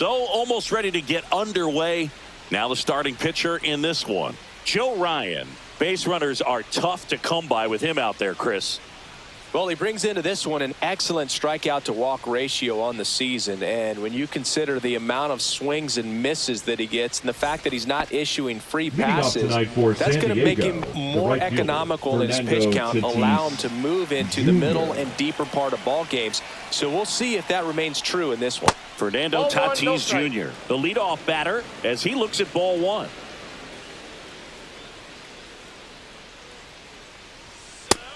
So almost ready to get underway. Now the starting pitcher in this one, Joe Ryan. Base runners are tough to come by with him out there, Chris. Well, he brings into this one an excellent strikeout to walk ratio on the season. And when you consider the amount of swings and misses that he gets and the fact that he's not issuing free passes, that's going to make him more economical in his pitch count, allow him to move into the middle and deeper part of ball games. So we'll see if that remains true in this one. Fernando Tatis Jr., the leadoff batter, as he looks at ball one.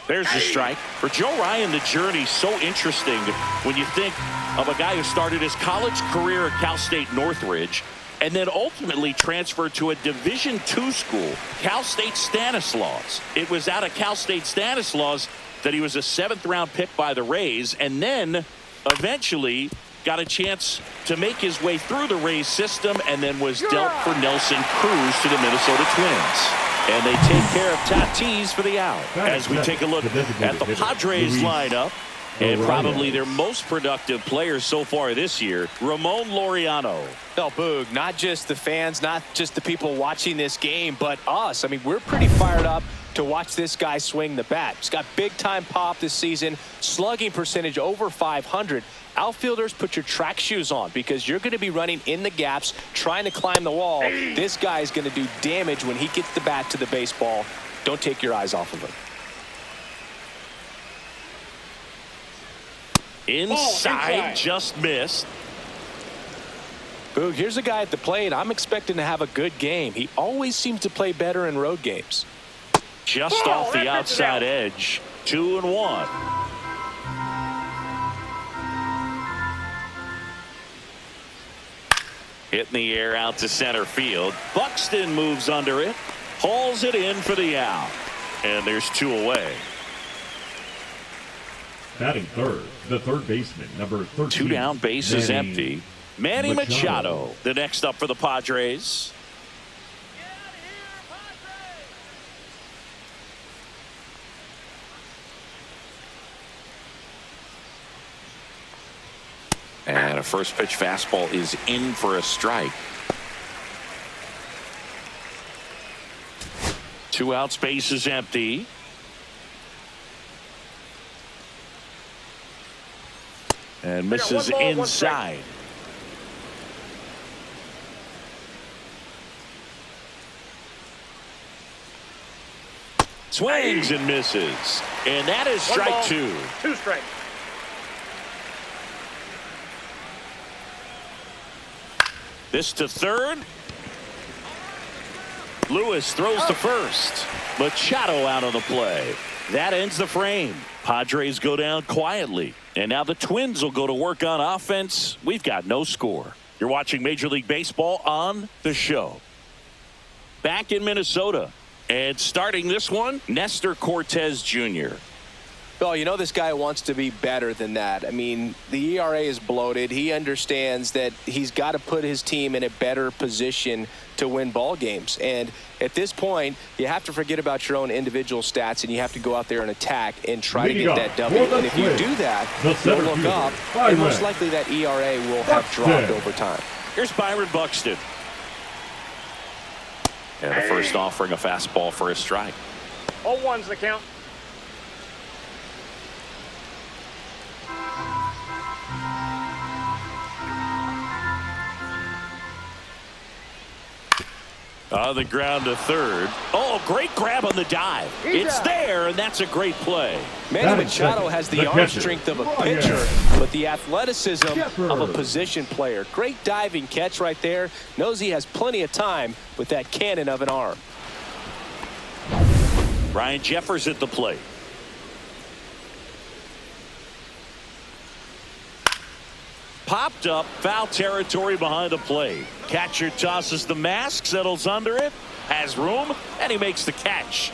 There's the strike. For Joe Ryan, the journey's so interesting when you think of a guy who started his college career at Cal State Northridge and then ultimately transferred to a Division II school, Cal State Stanislaus. It was out of Cal State Stanislaus that he was a 7th-round pick by the Rays, and then eventually got a chance to make his way through the Rays system and then was dealt for Nelson Cruz to the Minnesota Twins. And they take care of Tatis for the out. As we take a look at the Padres lineup, and probably their most productive player so far this year, Ramon Laureano. Well, Boog, not just the fans, not just the people watching this game, but us. I mean, we're pretty fired up to watch this guy swing the bat. He's got big-time pop this season, slugging percentage over 500. Outfielders, put your track shoes on because you're going to be running in the gaps, trying to climb the wall. This guy is going to do damage when he gets the bat to the baseball. Don't take your eyes off of him. Inside, just missed. Boog, here's a guy at the plate. I'm expecting to have a good game. He always seems to play better in road games. Just off the outside edge. 2-1. Hitting the air out to center field. Buxton moves under it. Hauls it in for the out. And there's 2 away. Batting third, the third baseman, number 13. 2 down, base is empty. Manny Machado, the next up for the Padres. And a first pitch fastball is in for a strike. 2 outs, base is empty. And misses inside. Swings and misses. And that is strike 2. 2 strikes. This to third. Lewis throws to first. Machado out of the play. That ends the frame. Padres go down quietly. And now the Twins will go to work on offense. We've got no score. You're watching Major League Baseball on the show. Back in Minnesota. And starting this one, Nestor Cortez Jr. Well, you know this guy wants to be better than that. I mean, the ERA is bloated. He understands that he's got to put his team in a better position to win ball games. And at this point, you have to forget about your own individual stats and you have to go out there and attack and try to get that W. And if you do that, you'll look up, and most likely that ERA will have dropped over time. Here's Byron Buxton. And the first offering a fastball for a strike. 0-1's the count. On the ground to third. Oh, great grab on the dive. It's there, and that's a great play. Manny Machado has the arm strength of a pitcher, but the athleticism of a position player. Great diving catch right there. Knows he has plenty of time with that cannon of an arm. Ryan Jeffers at the plate. Popped up, foul territory behind the plate. Catcher tosses the mask, settles under it, has room, and he makes the catch.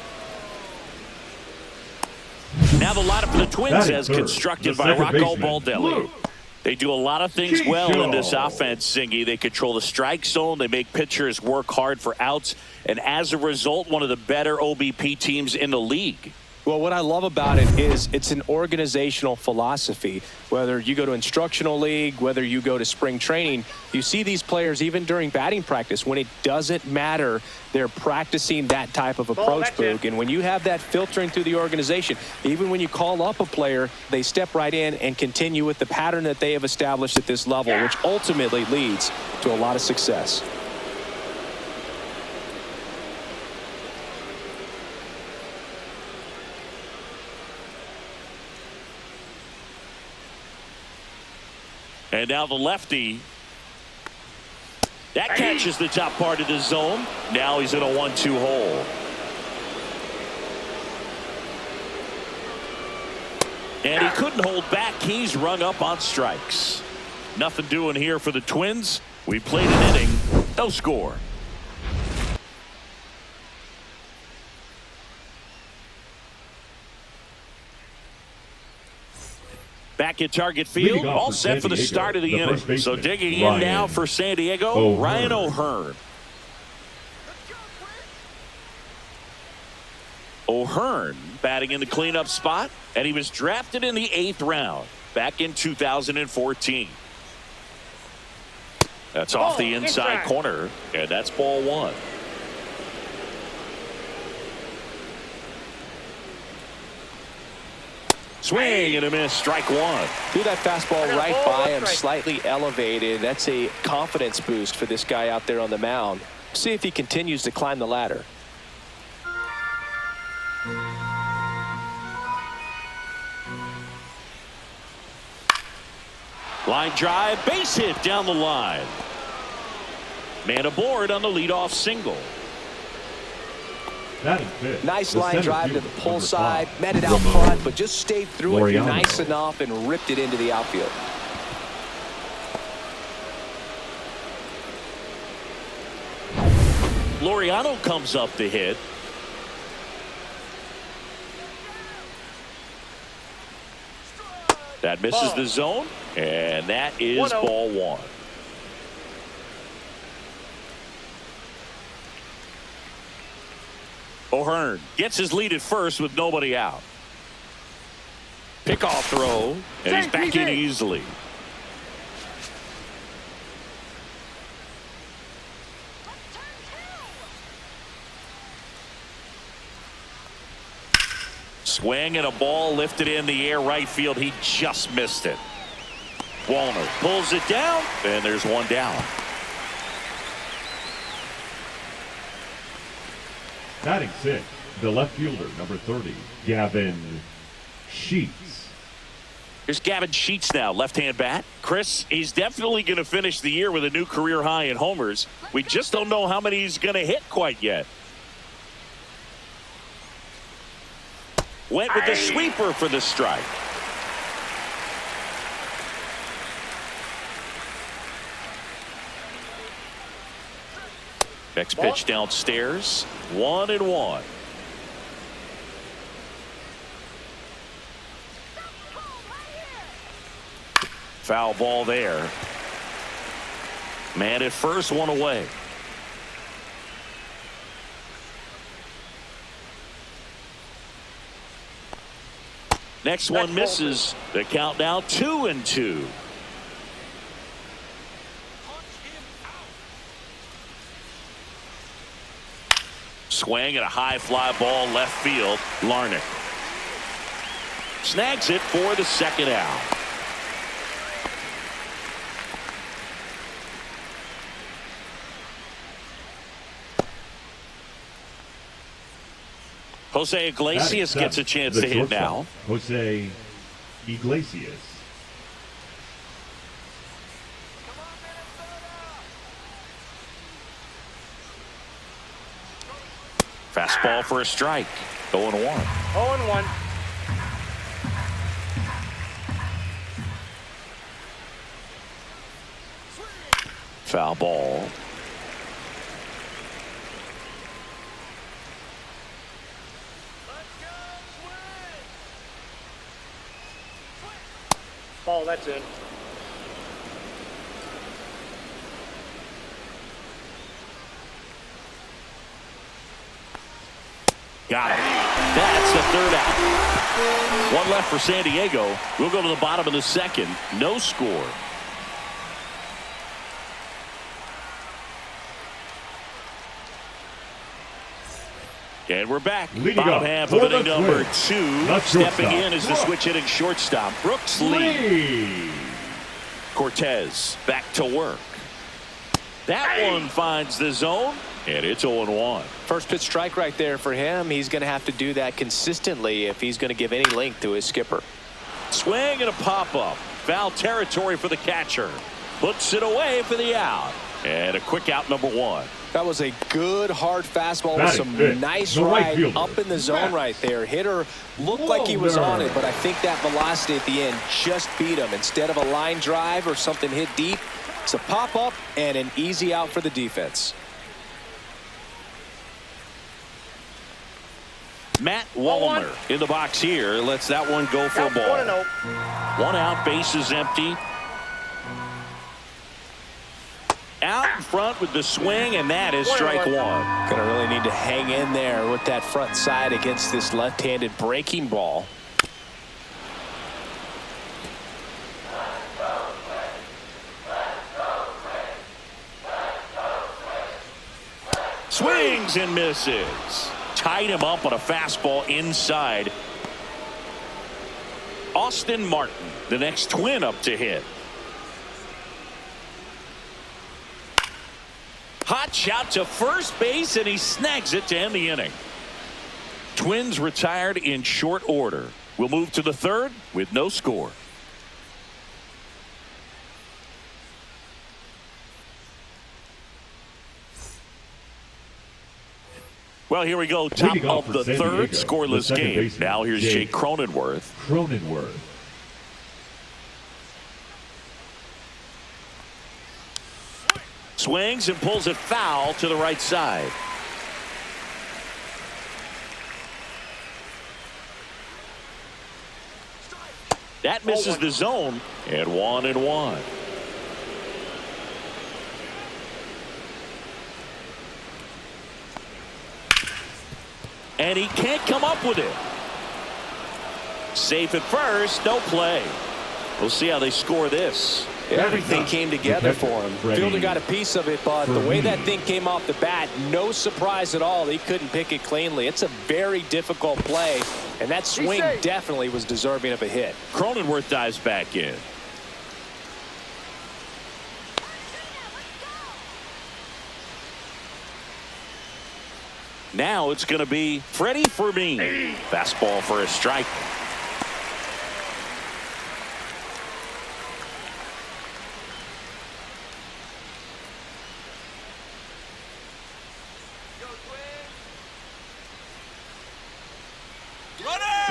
Now the lineup for the Twins as constructed by Rocco Baldelli. They do a lot of things well in this offense, Zingy. They control the strike zone. They make pitchers work hard for outs. And as a result, one of the better OBP teams in the league. Well, what I love about it is it's an organizational philosophy. Whether you go to instructional league, whether you go to spring training, you see these players even during batting practice. When it doesn't matter, they're practicing that type of approach, Boog. And when you have that filtering through the organization, even when you call up a player, they step right in and continue with the pattern that they have established at this level, which ultimately leads to a lot of success. And now the lefty. That catches the top part of the zone. Now he's in a 1-2 hole. And he couldn't hold back. He's rung up on strikes. Nothing doing here for the Twins. We played an inning. No score. Back at target field, all set for the start of the inning. So digging in now for San Diego, Ryan O'Hearn. O'Hearn batting in the cleanup spot, and he was drafted in the 8th round back in 2014. That's off the inside corner, and that's ball 1. Swing and a miss, strike 1. Threw that fastball right by him, slightly elevated. That's a confidence boost for this guy out there on the mound. See if he continues to climb the ladder. Line drive, base hit down the line. Man aboard on the leadoff single. Nice line drive to the pull side, met it out front, but just stayed through it nice enough and ripped it into the outfield. Laureano comes up to hit. That misses the zone, and that is ball 1. O'Hearn gets his lead at first with nobody out. Pickoff throw, and he's back in easily. Swing and a ball lifted in the air right field. He just missed it. Wallner pulls it down, and there's one down. Batting 6, the left fielder, number 30, Gavin Sheets. Here's Gavin Sheets now, left-hand bat. Chris, he's definitely going to finish the year with a new career high in homers. We just don't know how many he's going to hit quite yet. Went with the sweeper for the strike. Next pitch downstairs, 1-1. Foul ball there. Man at first, one away. Next one misses. The count now 2-2. Swing and a high fly ball left field. Larnach snags it for the second out. Jose Iglesias gets a chance to hit now. Jose Iglesias. Fastball for a strike. 0-1. 0-1. Foul ball. Ball, that's in. Got it. That's the third out. One left for San Diego. We'll go to the bottom of the second. No score. And we're back. Leading Bottom up half for of inning the number Twins, 2. the Stepping shortstop, in is the switch hitting shortstop, Brooks Lee. Cortez back to work. That one finds the zone, and it's 0-1. First pitch strike right there for him. He's going to have to do that consistently if he's going to give any length to his skipper. Swing and a pop-up. Foul territory for the catcher. Puts it away for the out. And a quick out, number 1. That was a good hard fastball with some nice ride up in the zone right there. Hitter looked like he was on it, but I think that velocity at the end just beat him. Instead of a line drive or something hit deep, it's a pop-up and an easy out for the defense. Matt Wallner in the box here. Lets that one go for a ball. 1-0. One out, base is empty. Out in front with the swing, and that is strike 1. Gonna really need to hang in there with that front side against this left-handed breaking ball. Swings and misses. Tied him up on a fastball inside. Austin Martin, the next Twin up to hit. Hot shot to first base, and he snags it to end the inning. Twins retired in short order. We'll move to the third with no score. Well, here we go. Top of the third, scoreless game. Now here's Jake Cronenworth. Swings and pulls it foul to the right side. That misses the zone, and 1-1. And he can't come up with it. Safe at first, no play. We'll see how they score this. Everything came together for him. Fielder got a piece of it, but the way that thing came off the bat, no surprise at all. He couldn't pick it cleanly. It's a very difficult play, and that swing definitely was deserving of a hit. Cronenworth dives back in. Now it's going to be Freddie Fermin. Fastball for a strike.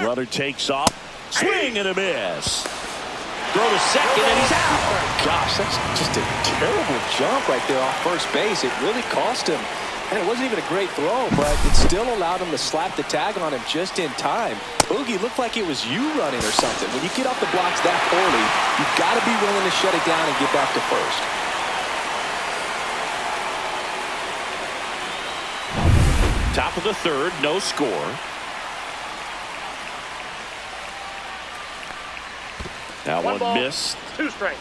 Runner takes off. Swing and a miss. Throw to second, and he's out. Gosh, that's just a terrible jump right there off first base. It really cost him. And it wasn't even a great throw, but it still allowed him to slap the tag on him just in time. Boogie looked like it was you running or something. When you get off the blocks that poorly, you've got to be willing to shut it down and get back to first. Top of the third, no score. That one missed. 2 strikes.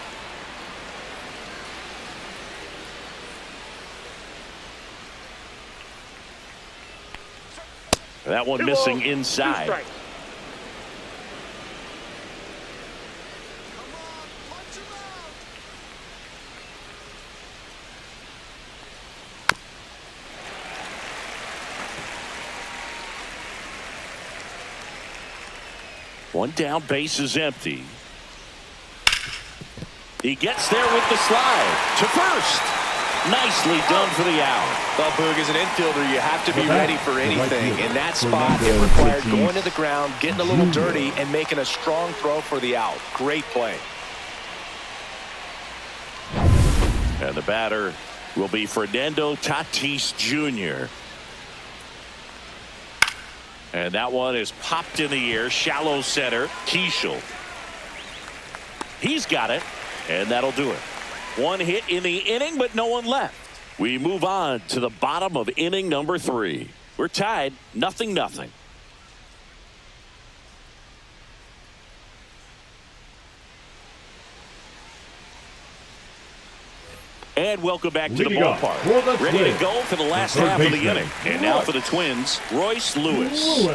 That one missing inside. 2 strikes. One down, base is empty. He gets there with the slide to first. Nicely done for the out. Well, Boog, as an infielder, you have to be ready for anything. In that spot, it required going to the ground, getting a little dirty, and making a strong throw for the out. Great play. And the batter will be Fernando Tatis Jr. And that one is popped in the air. Shallow center. Keishel. He's got it. And that'll do it. One hit in the inning, but no one left. We move on to the bottom of inning number 3. We're tied 0-0. And welcome back to the Leading off ballpark. for the Ready to Twins, go for the last the third half of the baseman, inning. And now for the Twins, Royce Lewis.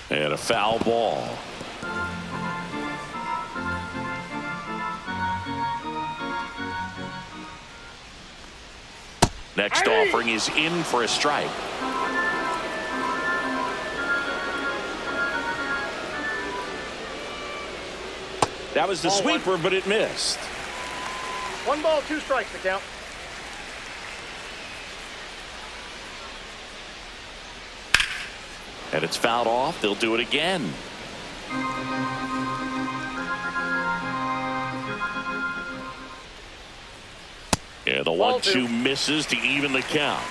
And a foul ball. Next offering is in for a strike. That was the sweeper, but it missed. 1 ball, 2 strikes to count. And it's fouled off. They'll do it again. Yeah, the 1-2 misses to even the count.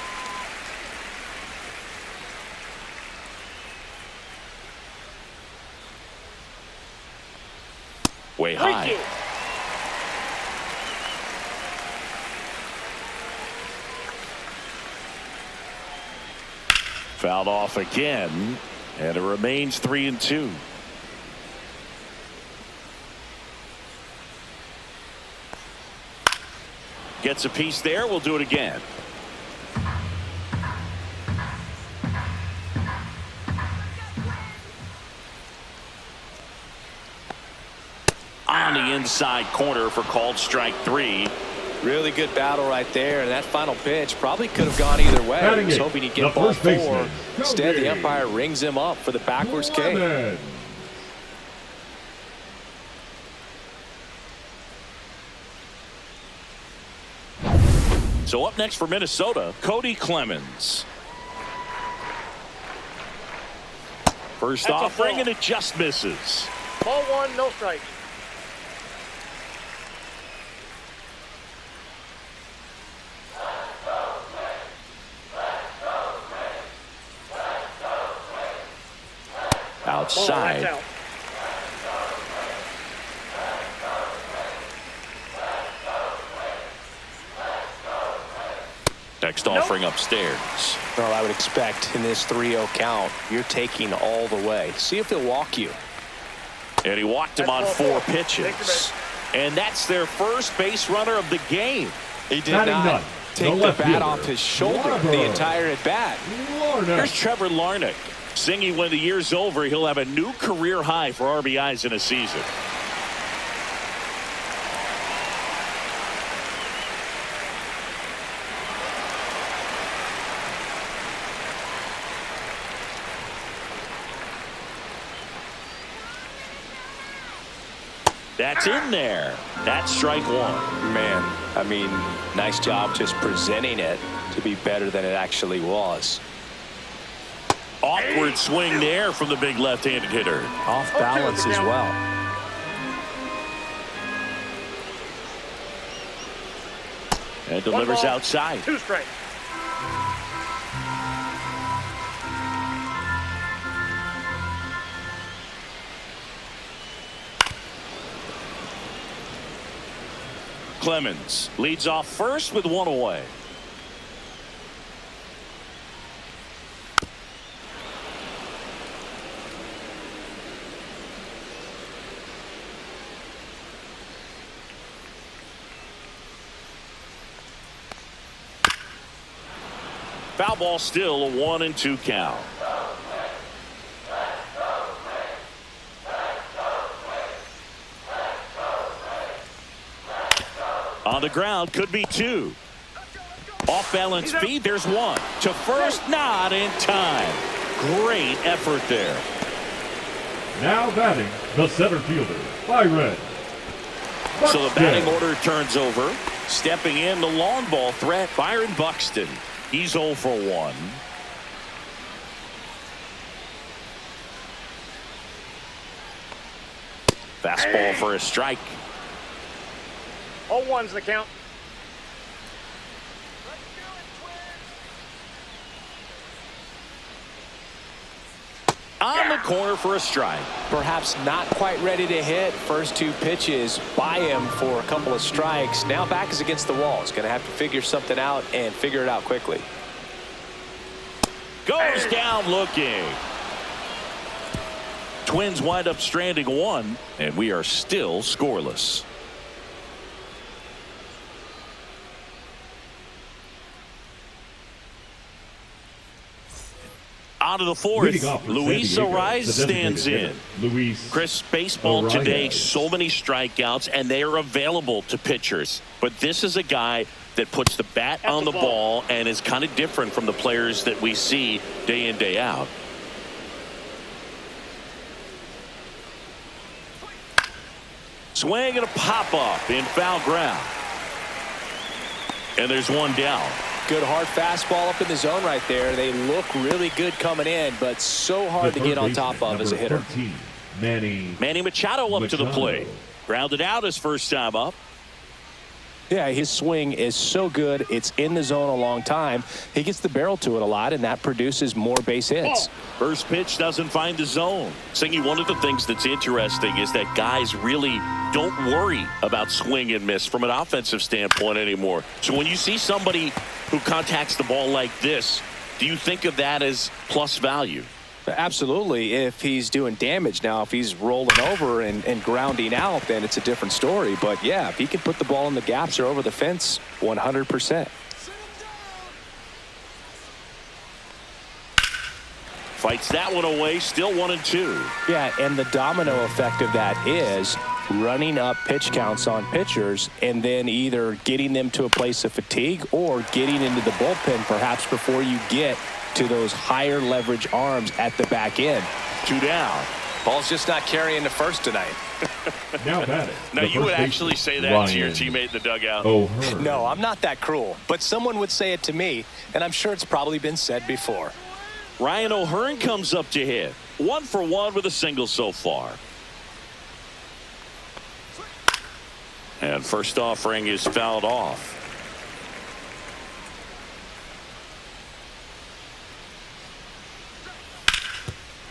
Way high. Fouled off again, and it remains 3-2. Gets a piece there. We'll do it again. On the inside corner for called strike 3. Really good battle right there, and that final pitch probably could have gone either way. He was hoping he'd get ball 4. Instead, the umpire rings him up for the backwards K. So up next for Minnesota, Cody Clemens. First offering, and it just misses. Ball 1, no strikes. Outside. Out. Next offering upstairs. Well, I would expect in this 3-0 count, you're taking all the way. See if he'll walk you. And he walked him on 4 pitches. And that's their first base runner of the game. He did not take the bat off his shoulder the entire at bat. Here's Trevor Larnach. Singing when the year's over, he'll have a new career high for RBIs in a season. That's in there. That's strike 1. Man, I mean, nice job just presenting it to be better than it actually was. Awkward swing there from the big left-handed hitter. Off balance as well. And delivers 1 ball, outside. 2 strikes. Clemens leads off first with 1 away. Foul ball, still a 1-2 count. On the ground, could be 2. Off balance feed, there's 1. To first, not in time. Great effort there. Now batting, the center fielder, Byron. So the batting order turns over. Stepping in, the long ball threat, Byron Buxton. He's 0 for 1. Fastball for a strike. 0-1's the count. On the corner for a strike. Perhaps not quite ready to hit. First 2 pitches by him for a couple of strikes. Now back is against the wall. He's going to have to figure something out and figure it out quickly. Goes down looking. Twins wind up stranding one, and we are still scoreless. On to the fourth. Luis Ariz stands in. Chris, baseball today, so many strikeouts, and they are available to pitchers. But this is a guy that puts the bat on the ball and is kind of different from the players that we see day in, day out. Swing and a pop-up in foul ground. And there's one down. Good hard fastball up in the zone right there. They look really good coming in, but so hard to get on top of as a hitter. 13, Manny Machado up to the plate. Grounded out his first time up. Yeah, his swing is so good. It's in the zone a long time. He gets the barrel to it a lot, and that produces more base hits. First pitch doesn't find the zone. Singy, one of the things that's interesting is that guys really don't worry about swing and miss from an offensive standpoint anymore. So when you see somebody who contacts the ball like this, do you think of that as plus value? Absolutely, if he's doing damage. Now, if he's rolling over and grounding out, then it's a different story. But, yeah, if he can put the ball in the gaps or over the fence, 100%. Fights that one away, still 1-2. Yeah, and the domino effect of that is running up pitch counts on pitchers and then either getting them to a place of fatigue or getting into the bullpen perhaps before you get to those higher leverage arms at the back end. 2 down. Ball's just not carrying the first tonight. Now batting. Now you would actually say that to your teammate in the dugout. No, I'm not that cruel, but someone would say it to me, and I'm sure it's probably been said before. Ryan O'Hearn comes up to hit. 1 for 1 with a single so far. And first offering is fouled off.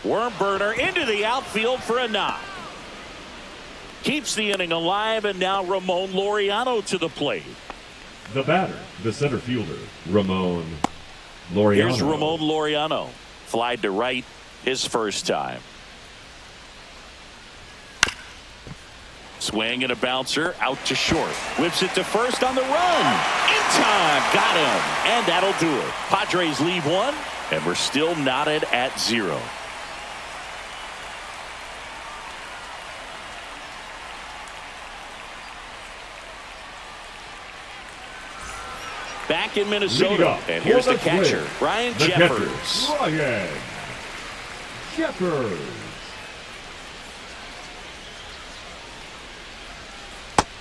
Worm burner into the outfield for a knock. Keeps the inning alive, and now Ramon Laureano to the plate. The batter, the center fielder, Ramon Laureano. Here's Ramon Laureano. Flied to right his first time. Swing and a bouncer out to short. Whips it to first on the run. In time. Got him. And that'll do it. Padres leave one, and we're still knotted at 0. Back in Minnesota, and here's the catcher, Ryan Jeffers. Ryan Jeffers.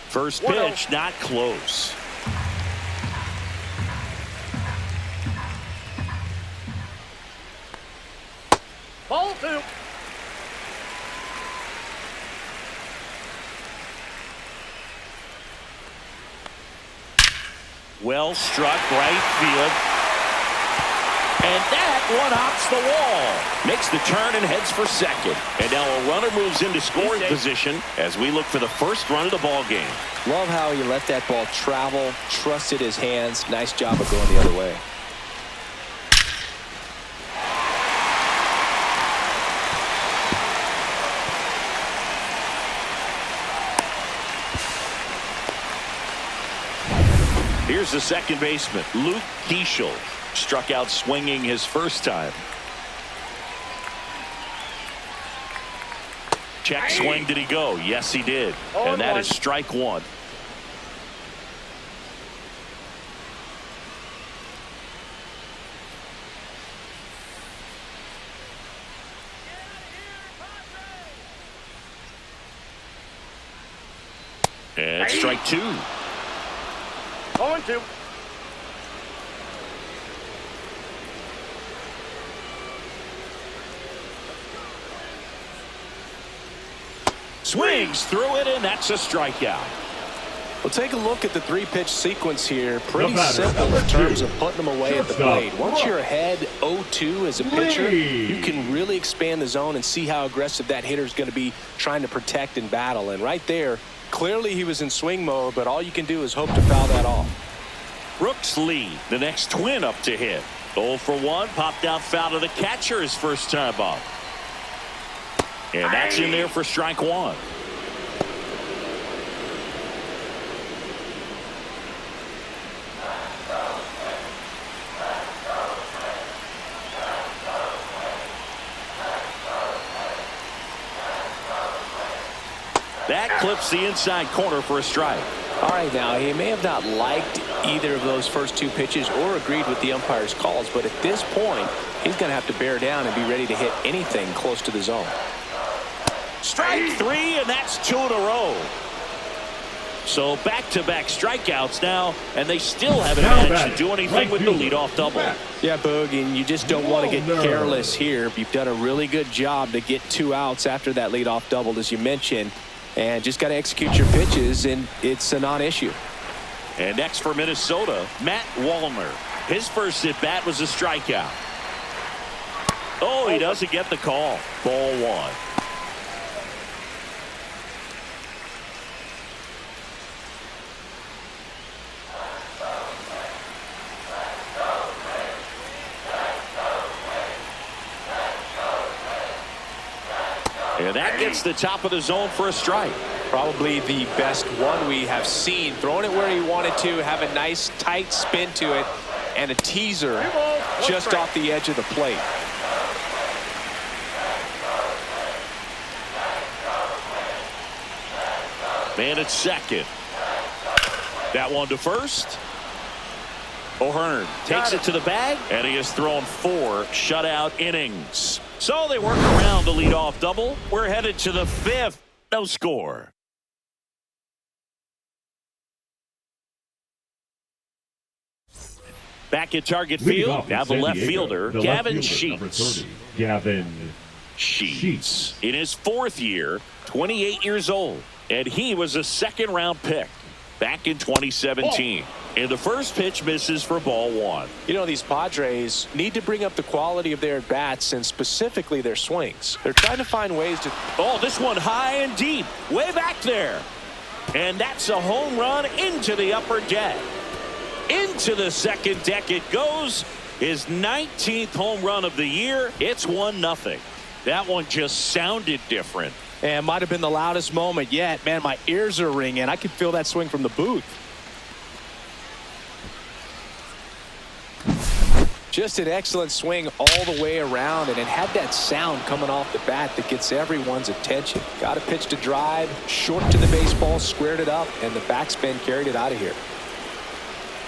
First pitch, not close. Ball 2. Well struck right field. And that one hops the wall. Makes the turn and heads for second. And now a runner moves into scoring position as we look for the first run of the ball game. Love how he let that ball travel, trusted his hands. Nice job of going the other way. Here's the second baseman, Luke Keeschel. Struck out swinging his first time. Check swing. Did he go? Yes, he did. And that is strike 1. And strike 2. 0-2. Swings through it, and that's a strikeout. Well, take a look at the 3-pitch sequence here. Pretty simple in terms of putting them away at the plate. Once you're ahead 0-2 as a pitcher, you can really expand the zone and see how aggressive that hitter is going to be trying to protect and battle. And right there, clearly he was in swing mode, but all you can do is hope to foul that off. Brooks Lee, the next Twin up to hit. 0 for 1, popped out foul to the catcher his first time up. And that's in there for strike one. That clips the inside corner for a strike. All right, now, he may have not liked either of those first two pitches or agreed with the umpire's calls, but at this point, he's going to have to bear down and be ready to hit anything close to the zone. Strike three, and that's two in a row. So back-to-back strikeouts now, and they still haven't managed to do anything with the leadoff double. Yeah, Boog, and you just don't want to get careless here. You've done a really good job to get 2 outs after that leadoff double, as you mentioned. And just got to execute your pitches, and it's a non-issue. And next for Minnesota, Matt Wallner. His first at-bat was a strikeout. Oh, he doesn't get the call. Ball one. And that gets the top of the zone for a strike. Probably the best one we have seen. Throwing it where he wanted to, have a nice tight spin to it, and a teaser just off the edge of the plate. Man at second. That one to first. O'Hearn takes it to the bag, and he has thrown 4 shutout innings. So they work around the leadoff double. We're headed to the 5th. No score. Back at target field, now the left fielder, Gavin Sheets. Gavin Sheets. In his 4th year, 28 years old, and he was a 2nd-round pick back in 2017. And the first pitch misses for ball one. You know, these Padres need to bring up the quality of their at-bats and specifically their swings. They're trying to find ways to... Oh, this one high and deep, way back there. And that's a home run into the upper deck. Into the second deck it goes. His 19th home run of the year. It's 1-0. That one just sounded different. And might have been the loudest moment yet. Man, my ears are ringing. I could feel that swing from the booth. Just an excellent swing all the way around, and it had that sound coming off the bat that gets everyone's attention. Got a pitch to drive, short to the baseball, squared it up, and the backspin carried it out of here.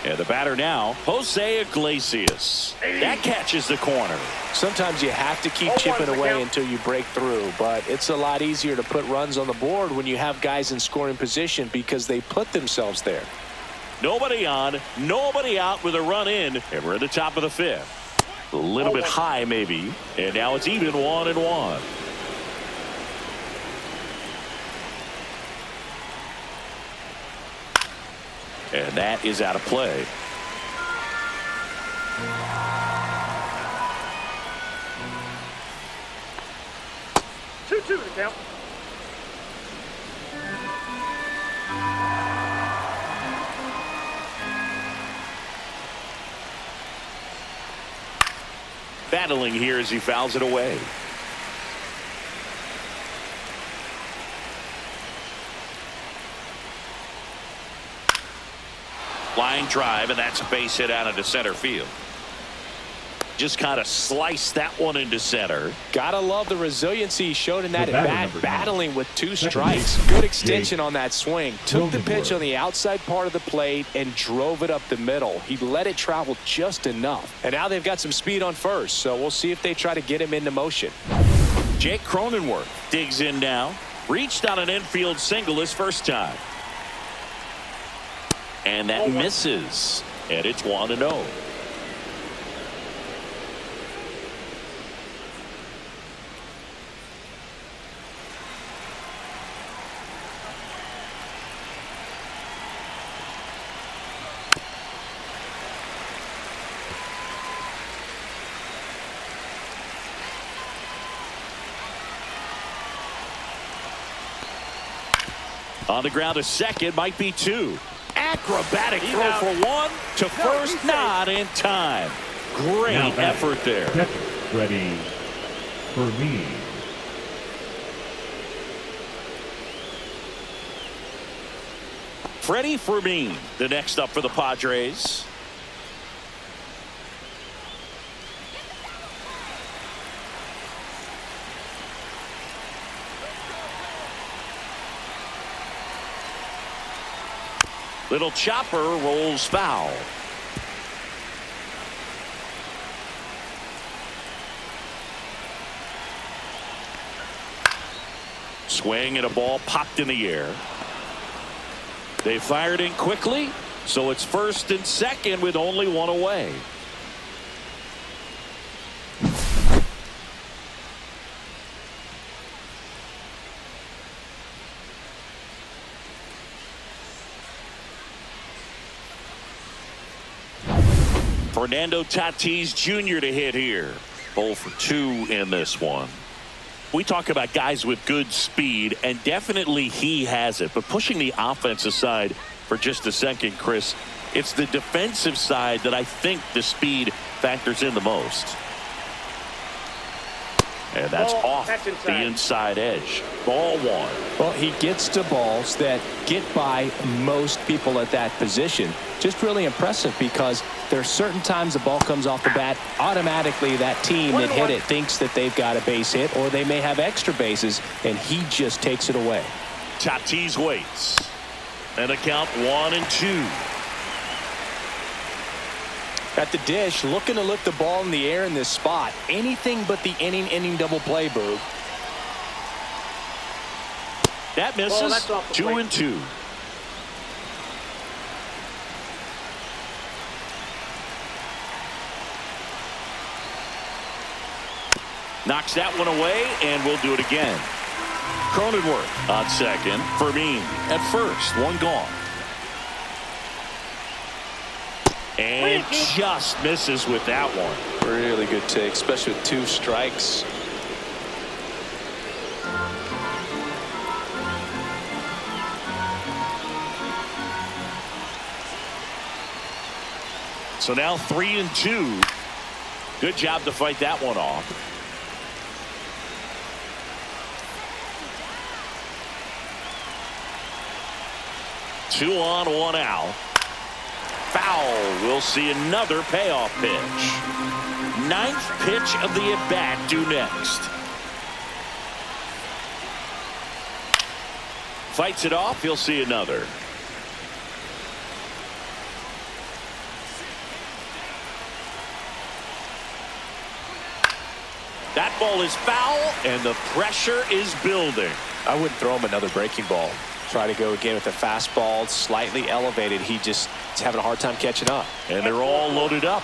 And the batter now, Jose Iglesias. That catches the corner. Sometimes you have to keep chipping away until you break through, but it's a lot easier to put runs on the board when you have guys in scoring position because they put themselves there. Nobody on, nobody out with a run in, and we're at the top of the 5th. A little bit high maybe, and now it's even 1-1. And that is out of play. Two to count. Battling here as he fouls it away. Line drive, and that's a base hit out into center field. Just kind of sliced that one into center. Gotta love the resiliency he showed in that at bat, battling with 2 Second strikes. base. Good extension on that swing. Took the pitch on the outside part of the plate and drove it up the middle. He let it travel just enough. And now they've got some speed on first, so we'll see if they try to get him into motion. Jake Cronenworth digs in now. Reached on an infield single his first time. And that misses. And it's 1-0. On the ground to second, might be 2. Acrobatic throw for 1 to first, not in time. Great effort there. Catcher, ready for me. Freddie Fermin, the next up for the Padres. Little chopper rolls foul. Swing and a ball popped in the air. They fired in quickly, so it's first and second with only one away. Fernando Tatis Jr. to hit here. 0 for 2 in this one. We talk about guys with good speed, and definitely he has it. But pushing the offense aside for just a second, Chris, it's the defensive side that I think the speed factors in the most. And that's off the inside edge. Ball 1. Well, he gets to balls that get by most people at that position. Just really impressive because there are certain times the ball comes off the bat, automatically that team that hit it thinks that they've got a base hit or they may have extra bases, and he just takes it away. Tatis waits. And a count 1-2. At the dish, looking to lift the ball in the air in this spot. Anything but the inning double play, Boog. That misses. 2-2. Knocks that one away, and we'll do it again. Cronenworth on second. Fermin at first. One gone. And just misses with that one. Really good take, especially with 2 strikes. So now 3-2. Good job to fight that one off. Two on, 1 out. Foul. We'll see another payoff pitch. 9th pitch of the at-bat due next. Fights it off. He'll see another. That ball is foul, and the pressure is building. I wouldn't throw him another breaking ball. Try to go again with the fastball, slightly elevated. He just is having a hard time catching up. And they're all loaded up.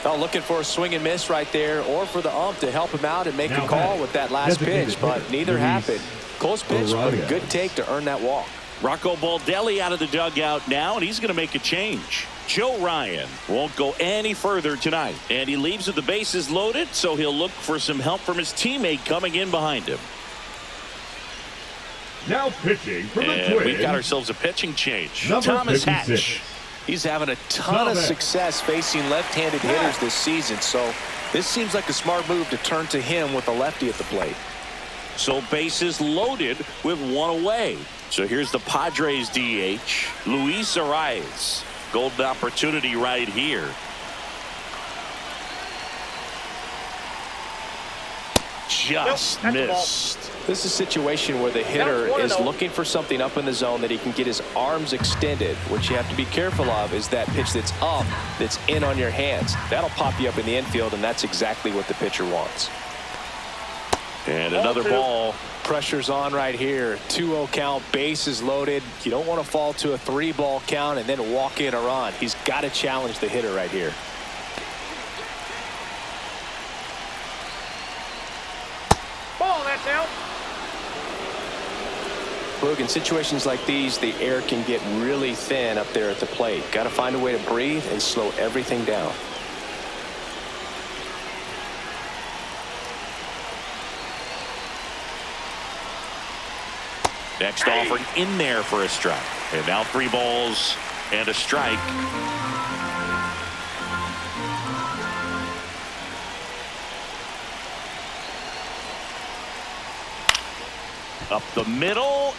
Felt looking for a swing and miss right there, or for the ump to help him out and make a call with that last pitch, but neither happened. Close pitch, but a good take to earn that walk. Rocco Baldelli out of the dugout now, and he's going to make a change. Joe Ryan won't go any further tonight, and he leaves with the bases loaded, so he'll look for some help from his teammate coming in behind him. Now pitching for the And Twins. we've got ourselves a pitching change. Number Thomas 56. Hatch. He's having a ton of success facing left-handed hitters this season, so this seems like a smart move to turn to him with a lefty at the plate. So bases loaded with 1 away. So here's the Padres DH, Luis Arias. Golden opportunity right here. Just missed. This is a situation where the hitter is looking for something up in the zone that he can get his arms extended. What you have to be careful of is that pitch that's up, that's in on your hands. That'll pop you up in the infield, and that's exactly what the pitcher wants. And another ball. Pressure's on right here. 2-0 count, bases loaded. You don't want to fall to a 3-ball count and then walk in a run. He's got to challenge the hitter right here. Ball, that's out. Look, in situations like these, the air can get really thin up there at the plate. Got to find a way to breathe and slow everything down. Next offering in there for a strike. And now 3 balls and a strike. Up the middle.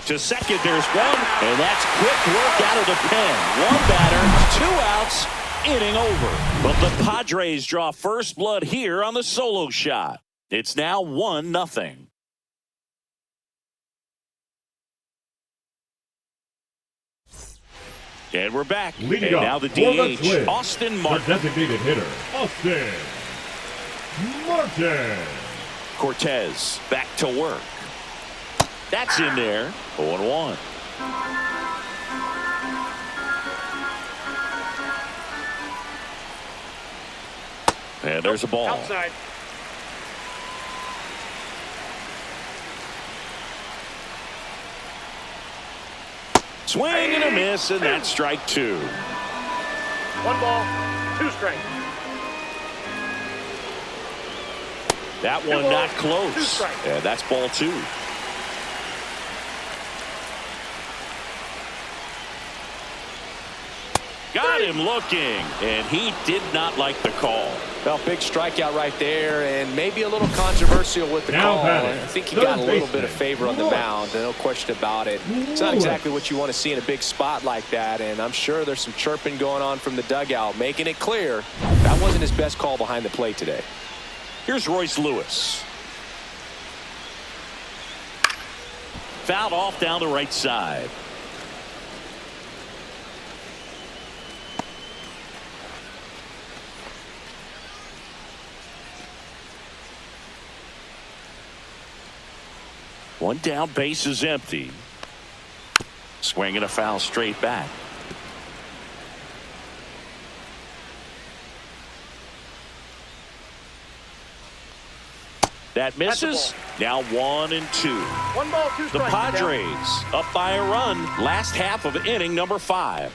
To second, there's one, and that's quick work out of the pen. One batter, 2 outs, inning over. But the Padres draw first blood here on the solo shot. It's now 1-0. And we're back. Leading and up now the for the DH, Twins, Austin the Martin. designated hitter, Austin Martin. Cortez back to work. That's in there. 0-1. And there's a ball. Outside. Swing and a miss, and that's strike 2. 1 ball, 2 strikes. That one not close. And that's ball 2. Got him looking, and he did not like the call. Well, big strikeout right there, and maybe a little controversial with the call. I think he got a little bit of favor on the mound, no question about it. It's not exactly what you want to see in a big spot like that, and I'm sure there's some chirping going on from the dugout, making it clear that wasn't his best call behind the plate today. Here's Royce Lewis. Fouled off down the right side. One down, base is empty. Swinging a foul straight back. That misses. Now 1-2. 1 ball, 2 strikes. The Padres up by a run. Last half of inning number 5.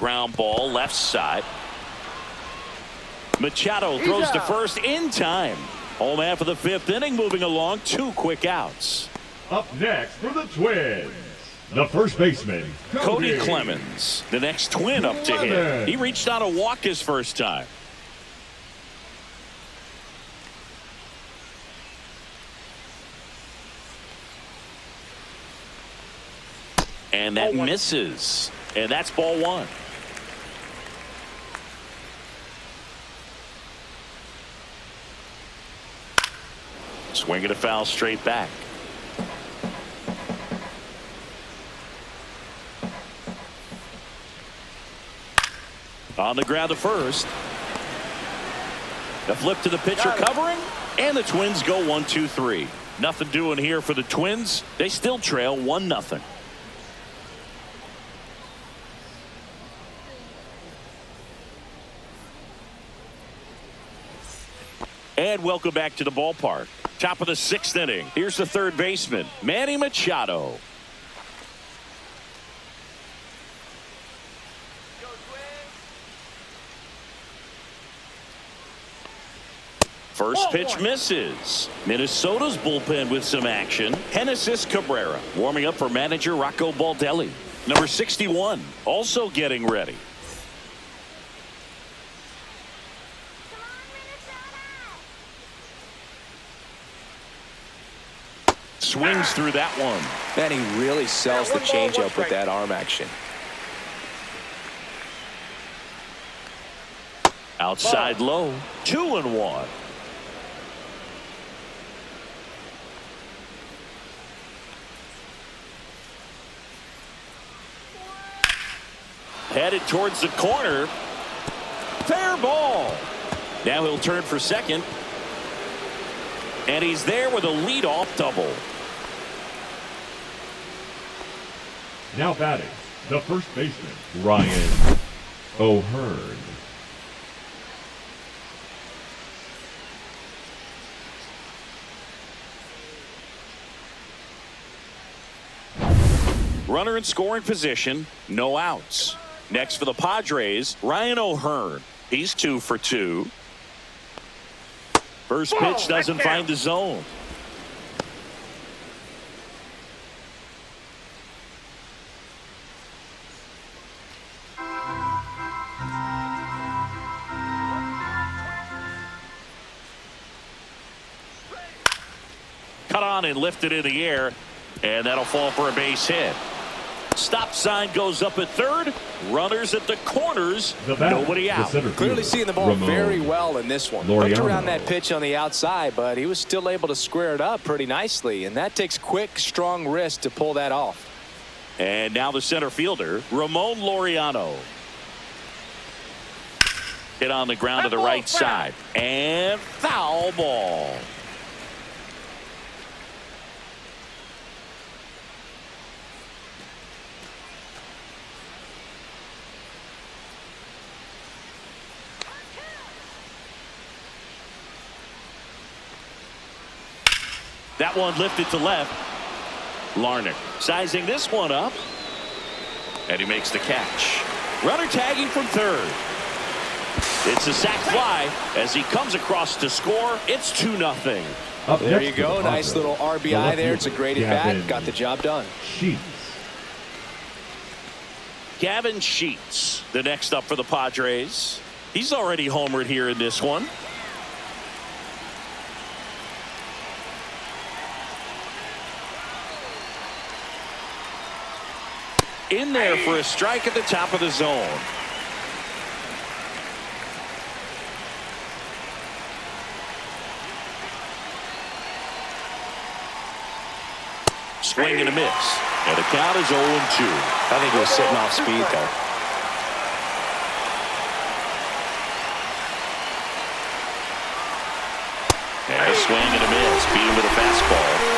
Ground ball left side. Machado throws to first in time. Home half of the 5th inning, moving along. 2 quick outs. Up next for the Twins, the first baseman, Cody Clemens, the next Twin up to hit. He reached on a walk his first time. And that misses. And that's ball 1. Swinging a foul straight back. On the ground to first. The flip to the pitcher covering. And the Twins go 1-2-3. Nothing doing here for the Twins. They still trail 1-0. And welcome back to the ballpark. Top of the 6th inning. Here's the third baseman, Manny Machado. First pitch misses. Minnesota's bullpen with some action. Genesis Cabrera warming up for manager Rocco Baldelli. Number 61 also getting ready. Swings through that one. Man, he really sells the changeup with that arm action. Outside low. 2-1. Headed towards the corner. Fair ball. Now he'll turn for second. And he's there with a leadoff double. Now batting, the first baseman, Ryan O'Hearn. Runner in scoring position, no outs. Next for the Padres, Ryan O'Hearn. He's 2 for 2. First pitch doesn't find the zone. cut on and lifted in the air, and that'll fall for a base hit. Stop sign goes up at third. Runners at the corners. Nobody out. Clearly seeing the ball very well in this one. Looked around that pitch on the outside, but he was still able to square it up pretty nicely, and that takes quick, strong wrist to pull that off. And now the center fielder, Ramon Laureano. Hit on the ground to the right side. And foul ball. That one lifted to left. Larnach sizing this one up. And he makes the catch. Runner tagging from third. It's a sac fly as he comes across to score. It's 2-0. There you go. Nice little RBI there. It's a great at bat. Got the job done. Sheets. Gavin Sheets, the next up for the Padres. He's already homered here in this one. In there for a strike at the top of the zone. Swing and a miss. And the count is 0-2. I think he was sitting off speed there. And a swing and a miss. Beat him with a fastball.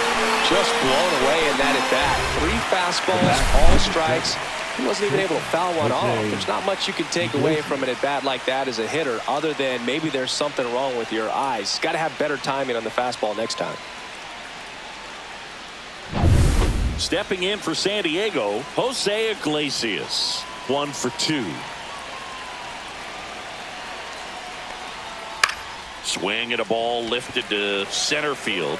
Just blown away in that at bat. 3 fastballs, all strikes. He wasn't even able to foul one off. There's not much you can take away from an at bat like that as a hitter, other than maybe there's something wrong with your eyes. Got to have better timing on the fastball next time. Stepping in for San Diego, Jose Iglesias. 1 for 2. Swing and a ball lifted to center field.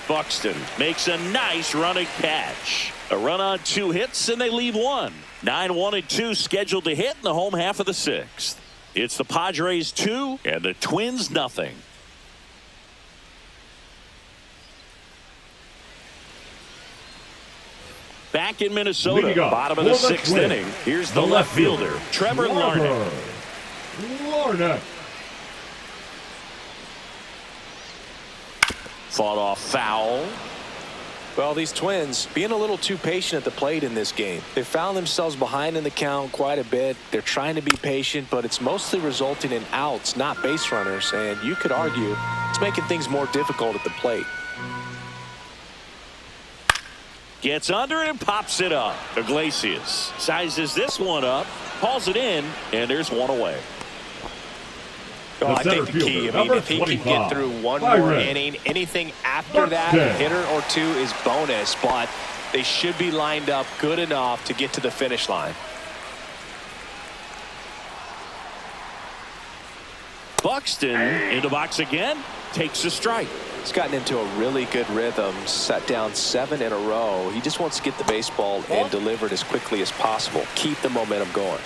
Buxton makes a nice running catch. A run on 2 hits, and they leave 1. 9-1-2 scheduled to hit in the home half of the 6th. It's the Padres 2 and the Twins nothing. Back in Minnesota, bottom of the 6th inning. Here's the left fielder, Trevor Larnach. Fought off foul. Well, these Twins being a little too patient at the plate in this game. They found themselves behind in the count quite a bit. They're trying to be patient, but it's mostly resulting in outs, not base runners. And you could argue it's making things more difficult at the plate. Gets under it and pops it up. Iglesias sizes this one up, hauls it in, and there's one away. Well, I think the key, if he can get through one more inning, anything after that, a hitter or 2 is bonus, but they should be lined up good enough to get to the finish line. Buxton in the box again, takes a strike. He's gotten into a really good rhythm, set down 7 in a row. He just wants to get the baseball and deliver it as quickly as possible. Keep the momentum going.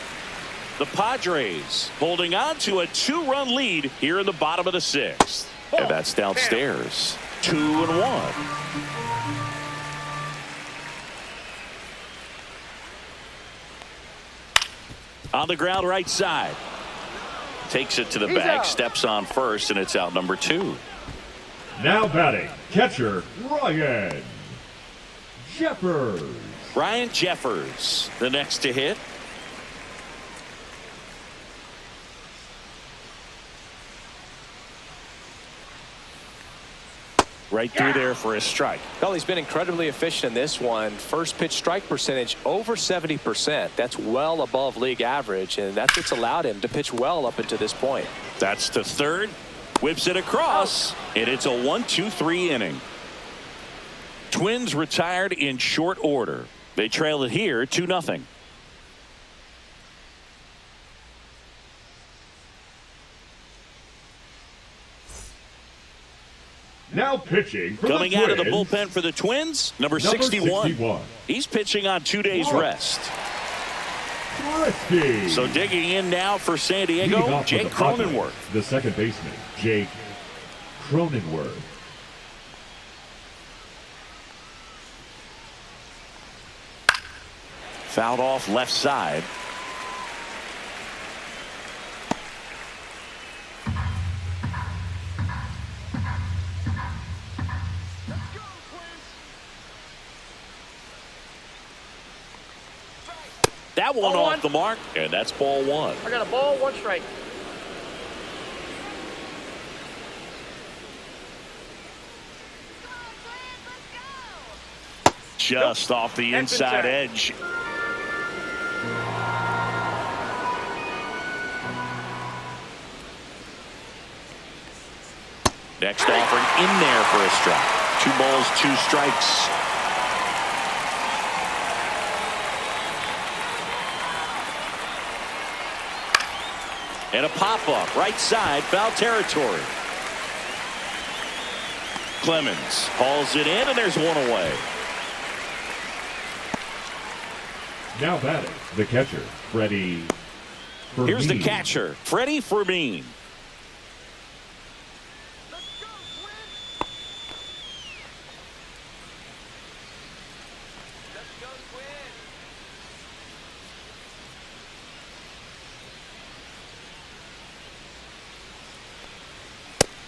The Padres holding on to a 2-run lead here in the bottom of the 6th. And that's downstairs. 2-1. On the ground right side. Takes it to the bag, steps on first, and it's out number 2. Now batting, catcher Ryan Jeffers. Ryan Jeffers, the next to hit. Right through there for a strike. Well, he's been incredibly efficient in this one. First pitch strike percentage over 70%. That's well above league average, and that's what's allowed him to pitch well up until this point. That's to third. Whips it across, and it's a 1-2-3 inning. Twins retired in short order. They trail it here 2-0. Now pitching for coming the out of the Twins, bullpen for the Twins, number 61. He's pitching on 2 days rest. Risky. So digging in now for San Diego, Jake Cronenworth. The second baseman, Jake Cronenworth. Fouled off left side. That one Ball off one. the mark, and that's ball one. I got a ball, 1 strike. Just off the inside edge. Next offering in there for a strike. 2 balls, 2 strikes. And a pop-up, right side, foul territory. Clemens hauls it in, and there's one away. Now batting, the catcher, Freddie Fermin. Here's the catcher, Freddie Fermin.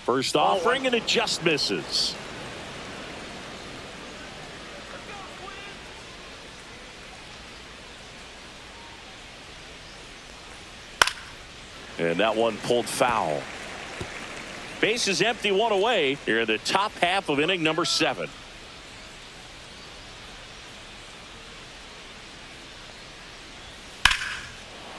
First offering, and it just misses. And that one pulled foul. Base is empty, 1 away here in the top half of inning number 7.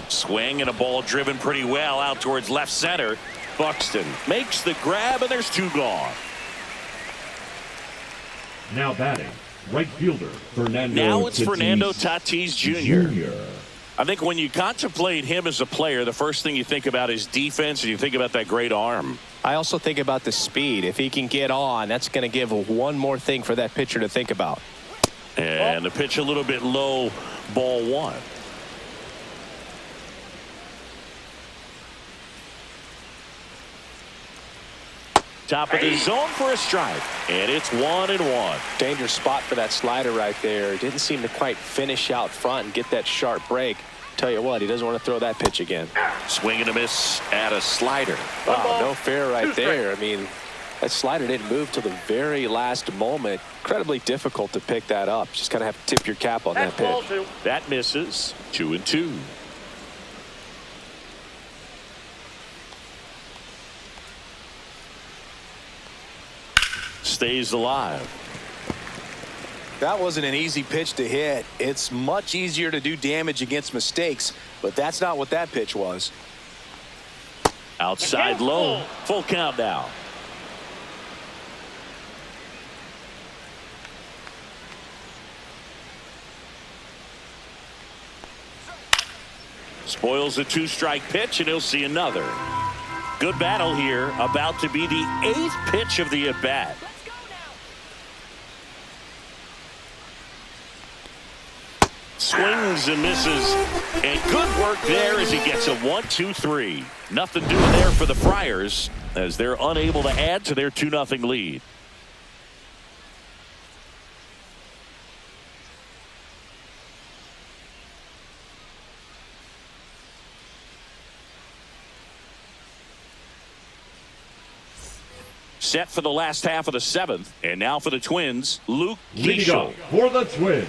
Swing and a ball driven pretty well out towards left center. Buxton makes the grab, and there's 2 gone. Now batting, right fielder, Fernando Now it's Tatis Fernando Tatis Jr. I think when you contemplate him as a player, the first thing you think about is defense, and you think about that great arm. I also think about the speed. If he can get on, that's going to give one more thing for that pitcher to think about. And the pitch a little bit low, ball 1. Top of the zone for a strike, and it's 1-1. Dangerous spot for that slider right there. Didn't seem to quite finish out front and get that sharp break. Tell you what, he doesn't want to throw that pitch again. Swing and a miss at a slider. Wow, no fair right there. I mean, that slider didn't move till the very last moment. Incredibly difficult to pick that up. Just kind of have to tip your cap on that pitch. That misses. 2-2. Stays alive. That wasn't an easy pitch to hit. It's much easier to do damage against mistakes, but that's not what that pitch was. Outside low. Full count now. Spoils a 2-strike pitch, and he'll see another. Good battle here. About to be the 8th pitch of the at-bat. Swings and misses, and good work there as he gets a 1-2-3. Nothing doing there for the Friars as they're unable to add to their 2-0 lead. Set for the last half of the 7th, and now for the Twins, Luke Keishel. For the Twins,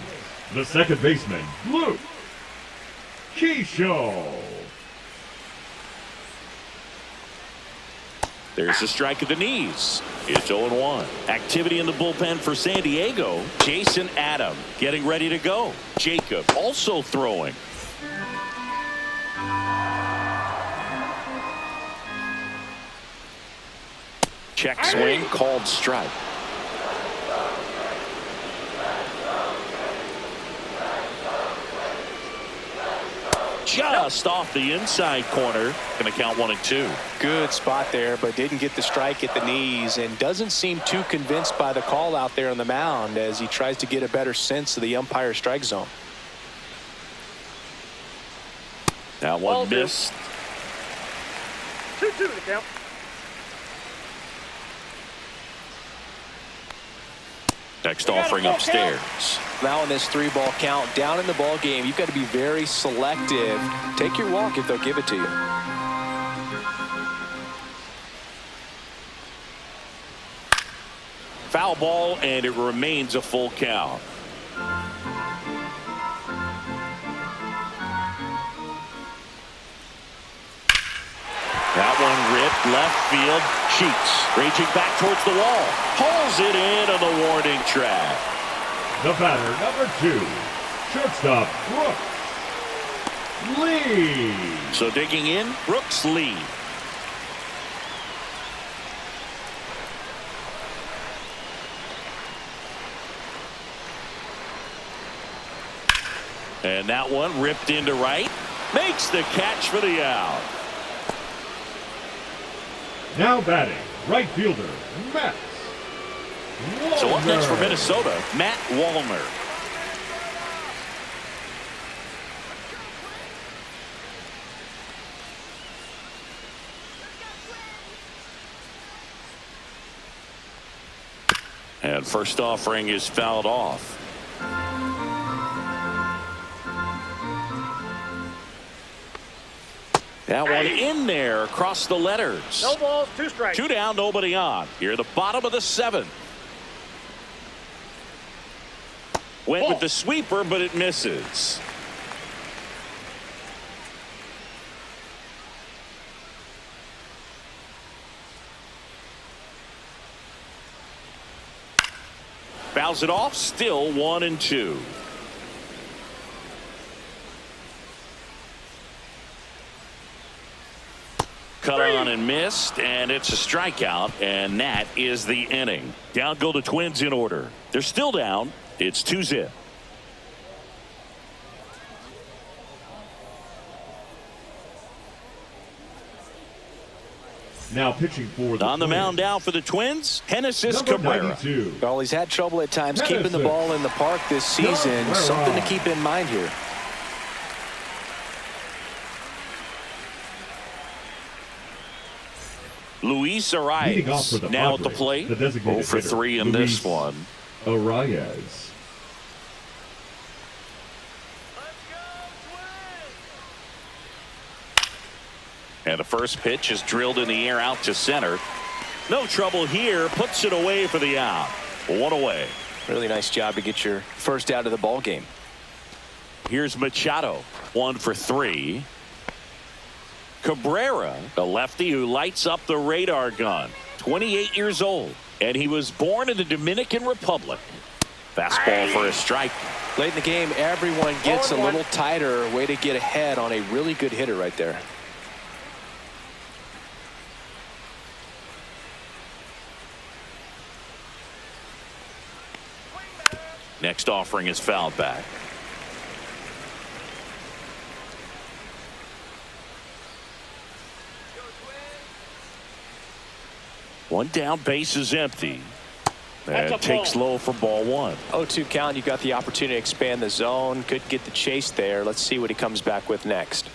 the second baseman, Luke Keishel. There's a strike at the knees. It's 0-1. Activity in the bullpen for San Diego. Jason Adam getting ready to go. Jacob also throwing. Check swing, called strike. Just off the inside corner. Going to count 1-2. Good spot there, but didn't get the strike at the knees and doesn't seem too convinced by the call out there on the mound as he tries to get a better sense of the umpire strike zone. That one missed. 2-2 to count. Next offering upstairs. Now in this 3-ball count, down in the ball game, you've got to be very selective. Take your walk if they'll give it to you. Foul ball, and it remains a full count. That one ripped left field. Sheets raging back towards the wall. Pulls it in on the warning track. The batter, number 2, shortstop, Brooks Lee. So digging in, Brooks Lee. And that one ripped into right. Makes the catch for the out. Now batting, right fielder, Matt Wallner. So up next for Minnesota, Matt Wallner. And first offering is fouled off. That one in there across the letters. No balls, 2 strikes. 2 down, nobody on. Here at the bottom of the 7th. Went with the sweeper, but it misses. Fouls it off, still 1-2. Cut on and missed, and it's a strikeout, and that is the inning. Down go the Twins in order. They're still down. It's 2-0. Now pitching for the On the Twins, mound now for the Twins, Genesis number Cabrera. 92, Well, he's had trouble at times Genesis keeping the ball in the park this season. Cabrera. Something to keep in mind here. Luis Leading off for Arias the now at the Padres, plate. the designated 0 for hitter, 3 in this Luis one. Arias. And the first pitch is drilled in the air out to center. No trouble here. Puts it away for the out. 1 away. Really nice job to get your first out of the ball game. Here's Machado. 1 for 3. Cabrera, the lefty who lights up the radar gun. 28 years old. And he was born in the Dominican Republic. Fastball for a strike. Late in the game, everyone gets a little tighter. Way to get ahead on a really good hitter right there. Next offering is fouled back. One down, base is empty. And takes low for ball 1. 0-2 count. You got the opportunity to expand the zone. Could get the chase there. Let's see what he comes back with next.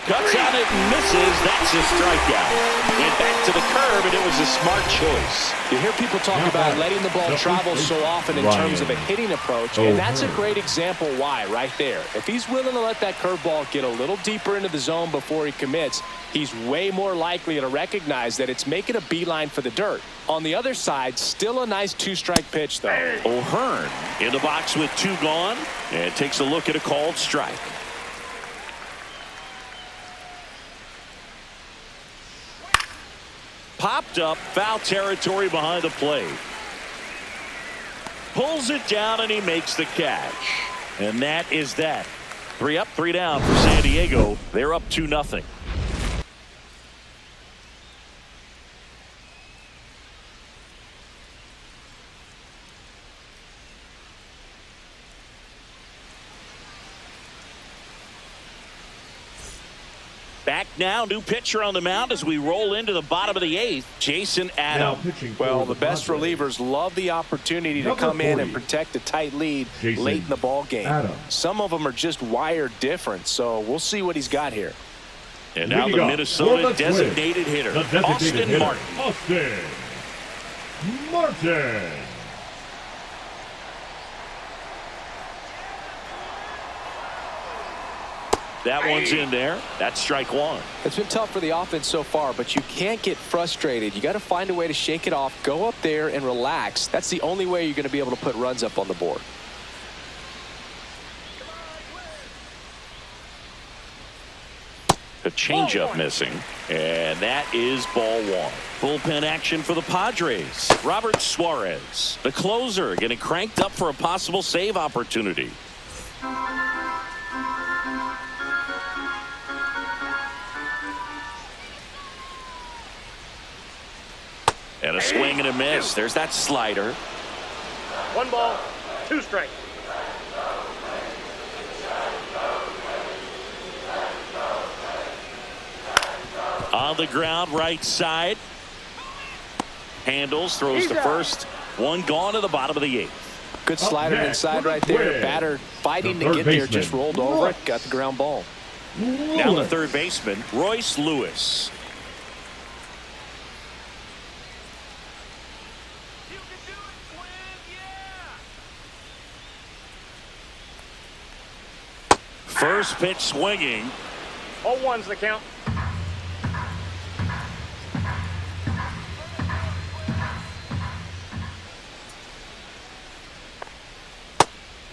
Cuts on it and misses. That's a strikeout. Went back to the curve, and it was a smart choice. You hear people talk about letting the ball travel so often in terms of a hitting approach, and that's a great example why right there. If he's willing to let that curveball get a little deeper into the zone before he commits, he's way more likely to recognize that it's making a beeline for the dirt. On the other side, still a nice 2-strike pitch, though. O'Hearn in the box with 2 gone, and takes a look at a called strike. Popped up, foul territory behind the plate. Pulls it down, and he makes the catch. And that is that. 3 up, 3 down for San Diego. They're up 2-0. Back now, new pitcher on the mound as we roll into the bottom of the 8th, Jason Now Adam. pitching for Well, the best Padres, relievers love the opportunity to Number come in and 40, protect a tight lead Jason late in the ball game. Adam. Some of them are just wired different, so we'll see what he's got here. And now the Leadoff Minnesota for the Twins, designated hitter, the designated Austin hitter, Martin. Austin Martin. That one's in there. That's strike one. It's been tough for the offense so far, but you can't get frustrated. You got to find a way to shake it off, go up there and relax. That's the only way you're going to be able to put runs up on the board. The changeup missing, and that is ball one. Bullpen action for the Padres. Robert Suarez, the closer, getting cranked up for a possible save opportunity. And a swing and a miss. There's that slider. 1 ball, 2 strikes. On the ground, right side. Handles, throws to first. One gone to the bottom of the 8th. Good slider inside right there. Batter fighting to get there, just rolled over it, got the ground ball. Now the third baseman, Royce Lewis. First pitch swinging. 0-1's the count.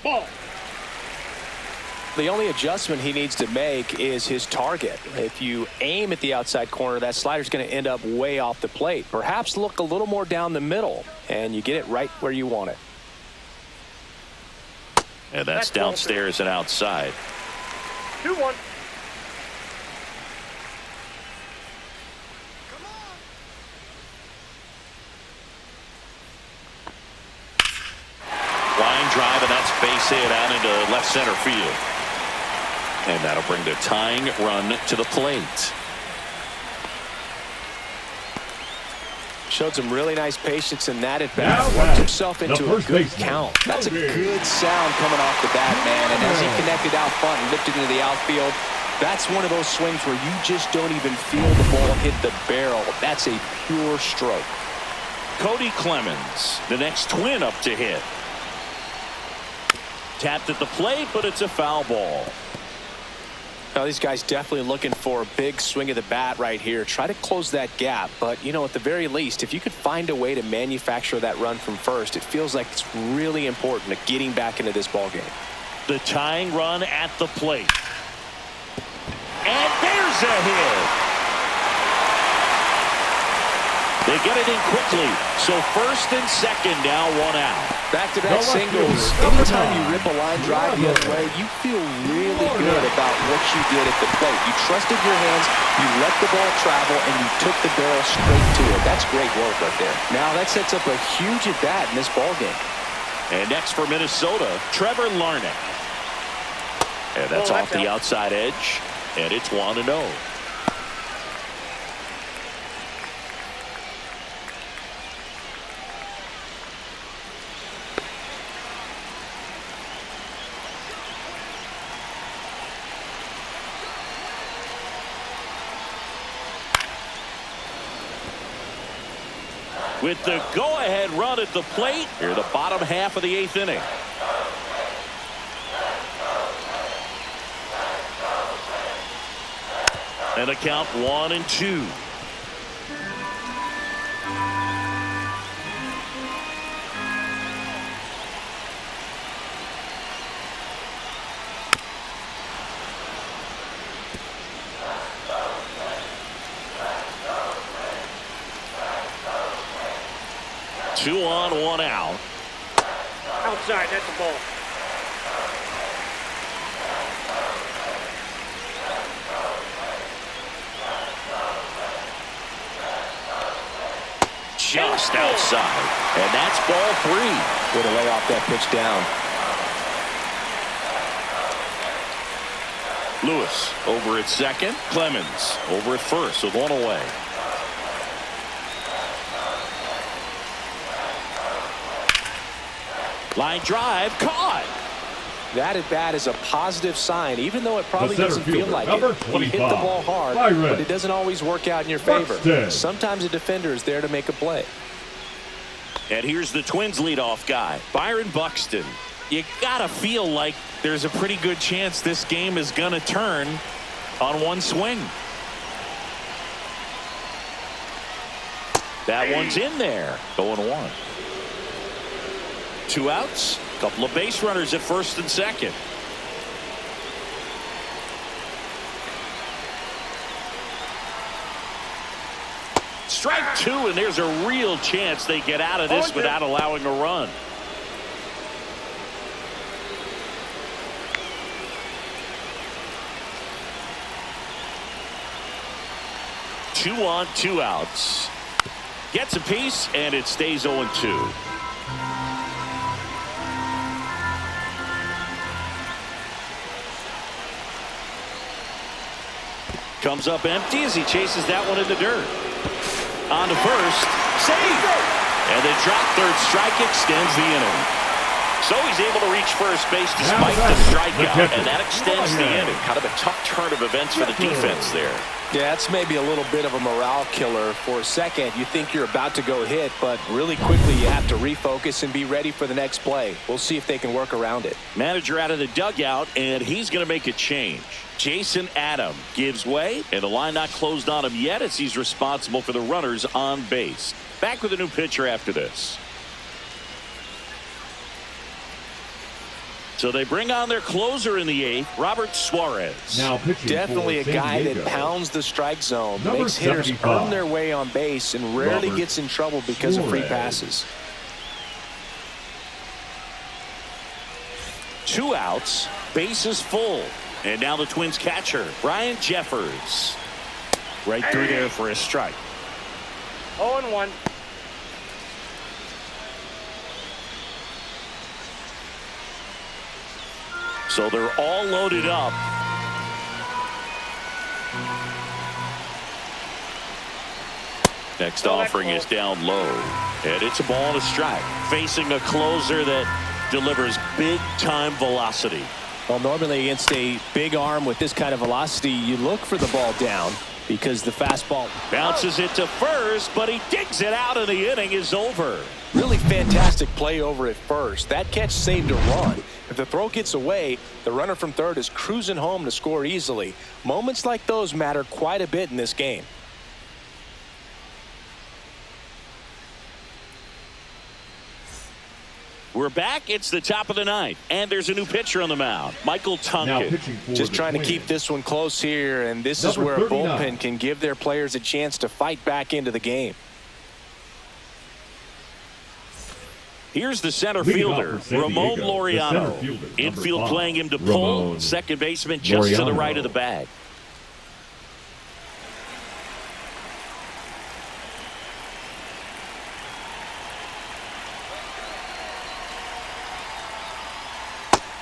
Ball. The only adjustment he needs to make is his target. If you aim at the outside corner, that slider's going to end up way off the plate. Perhaps look a little more down the middle, and you get it right where you want it. And that's downstairs and outside. 2-1. Line drive, and that's base hit out into left center field. And that'll bring the tying run to the plate. Showed some really nice patience in that at bat. Worked himself into a good count. That's a good sound coming off the bat, man. And as he connected out front and lifted into the outfield, that's one of those swings where you just don't even feel the ball hit the barrel. That's a pure stroke. Cody Clemens, the next Twin up to hit. Tapped at the plate, but it's a foul ball. Now these guys definitely looking for a big swing of the bat right here. Try to close that gap, but you know, at the very least, if you could find a way to manufacture that run from first, it feels like it's really important to getting back into this ball game. The tying run at the plate. And there's a hit. They get it in quickly. So first and second, now 1 out. Back-to-back singles. Anytime you rip a line drive the other way, you feel really good about what you did at the plate. You trusted your hands, you let the ball travel, and you took the barrel straight to it. That's great work right there. Now that sets up a huge at-bat in this ball game. And next for Minnesota, Trevor Larnach. And that's off the outside edge, and it's 1-0. With the go-ahead run at the plate, here the bottom half of the 8th inning. And a count 1-2. Two on, 1 out. Outside, that's a ball. Just outside. And that's ball 3. Way to lay off that pitch down. Lewis over at second. Clemens over at first with one away. Line drive caught. That at bat is a positive sign, even though it probably center doesn't feel fielder, like number it. He hit the 25, ball hard, Byron. but it doesn't always work out in your favor. Buxton. Sometimes a defender is there to make a play. And here's the Twins leadoff guy, Byron Buxton. You gotta feel like there's a pretty good chance this game is gonna turn on one swing. That one's in there. 0-1. 2 outs. Couple of base runners at first and second. Strike 2, and there's a real chance they get out of this without allowing a run. Two on, 2 outs. Gets a piece, and it stays 0-2. Comes up empty as he chases that one in the dirt. On to first. Save! And the drop third strike extends the inning. So he's able to reach first base despite the strikeout, and that extends the inning. Kind of a tough turn of events for the defense there. Yeah, that's maybe a little bit of a morale killer. For a second, you think you're about to go hit, but really quickly you have to refocus and be ready for the next play. We'll see if they can work around it. Manager out of the dugout, and he's going to make a change. Jason Adam gives way, and the line not closed on him yet as he's responsible for the runners on base. Back with a new pitcher after this. So they bring on their closer in the 8th, Robert Suarez. Now pitching Definitely a for San guy Diego, that pounds the strike zone, number makes hitters 75, earn their way on base, and rarely Robert gets in trouble because of free Suarez. passes. 2 outs, bases full. And now the Twins catcher, Ryan Jeffers. Right through there for a strike. 0-1. So they're all loaded up. Next offering is down low. And it's a ball and a strike. Facing a closer that delivers big-time velocity. Well, normally against a big arm with this kind of velocity, you look for the ball down because the fastball Bounces it to first, but he digs it out and the inning is over. really fantastic play over at first. That catch saved a run. If the throw gets away, the runner from third is cruising home to score easily. Moments like those matter quite a bit in this game. We're back. It's the top of the 9th, and there's a new pitcher on the mound, Michael now Tonkin. pitching for Just the trying to Twins, keep this one close here, and this is number where a 39, bullpen can give their players a chance to fight back into the game. Here's the center Leading fielder, off for San Ramon Diego, the Laureano. center fielder, number Infield 5, playing him to pull. Ramon Second baseman just to the Laureano. right of the bag.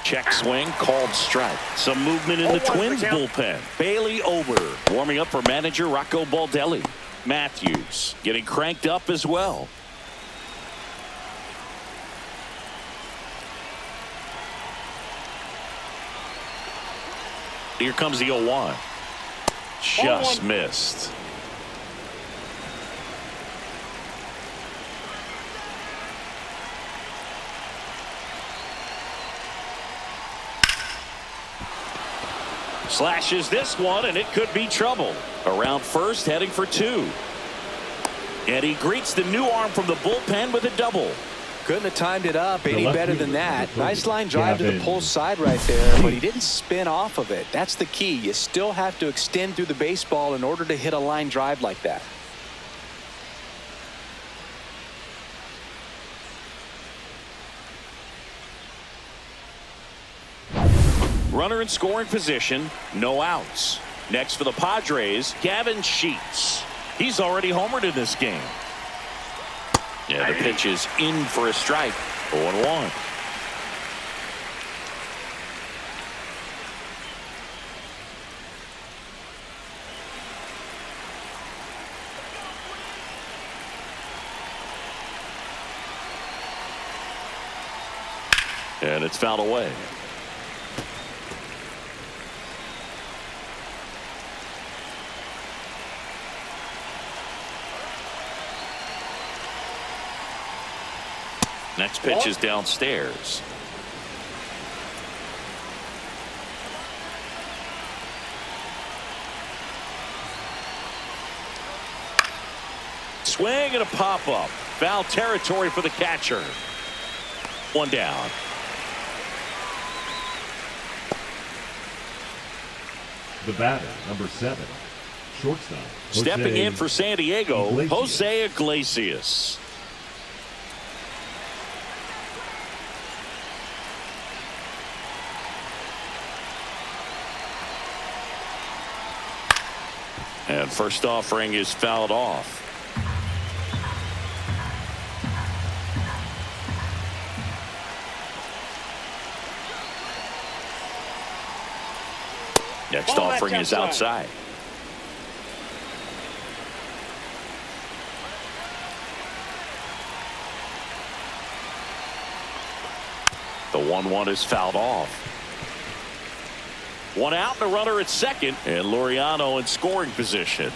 Check swing, called strike. Some movement in the Twins bullpen. Bailey Ober warming up for manager Rocco Baldelli. Matthews getting cranked up as well. Here comes the 0-1. Just missed. Slashes this one, and it could be trouble. Around first, heading for 2. And he greets the new arm from the bullpen with a double. Couldn't have timed it up any left better than fielder, that. number Nice line drive to the Gavin pull side right there, but he didn't spin off of it. That's the key. You still have to extend through the baseball in order to hit a line drive like that. Runner in scoring position, no outs. Next for the Padres, Gavin Sheets. He's already homered in this game. Yeah, the pitch is in for a strike. 0-1. And it's fouled away. Next pitch is downstairs. Swing and a pop-up. Foul territory for the catcher. One down. The batter, number 7, shortstop. Stepping in for San Diego, Iglesias. Jose Iglesias. And first offering is fouled off. Next offering is outside. The 1-1 is fouled off. One out and a runner at second, and Laureano in scoring position.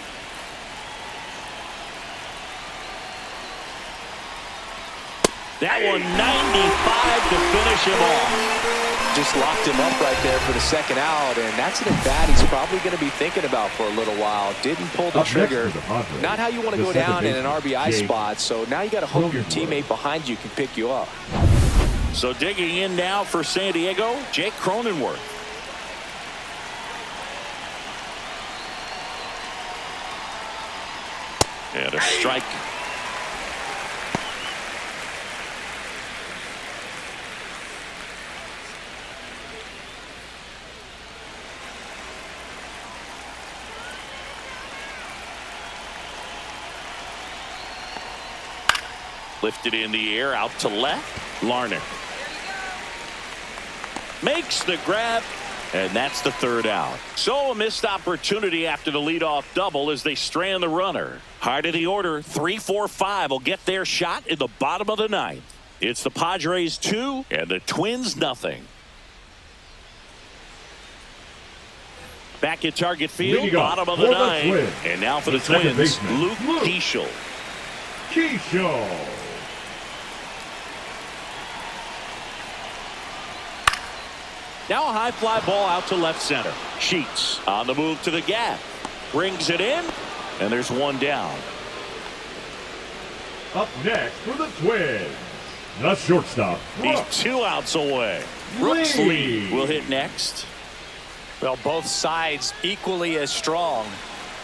That one 95 to finish him off. Just locked him up right there for the second out, and that's an at-bat he's probably going to be thinking about for a little while. Didn't pull the trigger. Not how you want to go down in an RBI spot, so now you got to hope your teammate behind you can pick you up. So digging in now for San Diego, Jake Cronenworth. And a strike. Lifted in the air out to left. Larnach makes the grab, and that's the third out. So a missed opportunity after the leadoff double as they strand the runner. High to the order, 3-4-5 will get their shot in the bottom of the ninth. It's the Padres 2 and the Twins nothing. Back at target field, bottom of the ninth. And now for the Twins, Luke Keeschel. Now a high fly ball out to left center. Sheets on the move to the gap. Brings it in, and there's one down. Up next for the Twins, the shortstop. He's 2 outs away. Brooks Lee will hit next. Well, both sides equally as strong,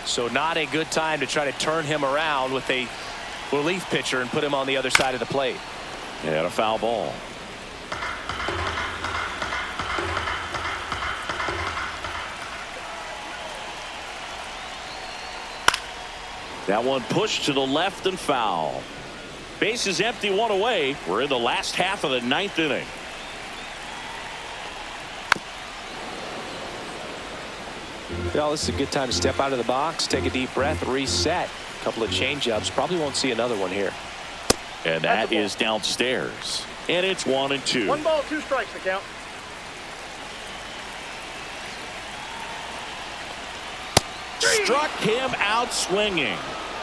so not a good time to try to turn him around with a relief pitcher and put him on the other side of the plate. And a foul ball. That one pushed to the left and foul. Base is empty, one away. We're in the last half of the ninth inning. Well, this is a good time to step out of the box, take a deep breath, reset. A couple of change-ups. Probably won't see another one here. And that is downstairs. And it's 1-2. 1 ball, 2 strikes to count. Struck him out swinging.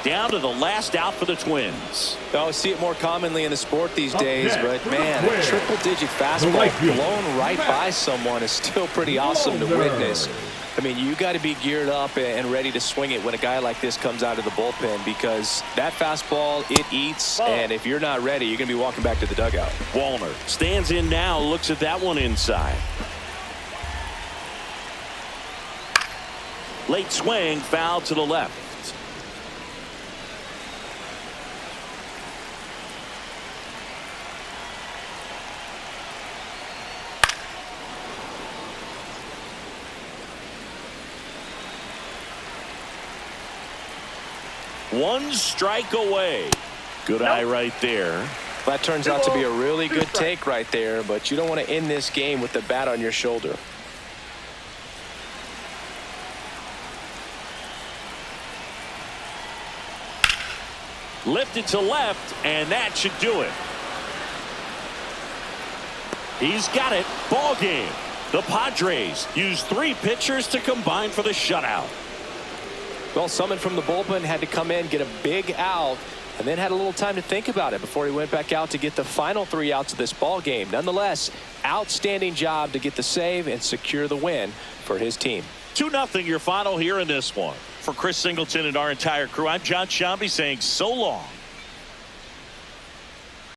Down to the last out for the Twins. Oh, see it more commonly in the sport these days, but man, a triple-digit fastball blown right by someone is still pretty awesome to witness. I mean, you got to be geared up and ready to swing it when a guy like this comes out of the bullpen, because that fastball, it eats, and if you're not ready, you're going to be walking back to the dugout. Wallner stands in now, looks at that one inside. Late swing, foul to the left. One strike away. Good eye right there. That turns out to be a really good take right there, but you don't want to end this game with the bat on your shoulder. Lifted to left, and that should do it. He's got it. Ball game. The Padres use 3 pitchers to combine for the shutout. Well, someone from the bullpen had to come in, get a big out, and then had a little time to think about it before he went back out to get the final 3 outs of this ball game. Nonetheless, outstanding job to get the save and secure the win for his team. 2-0 your final here in this one. For Chris Singleton and our entire crew, I'm John Shambi saying so long.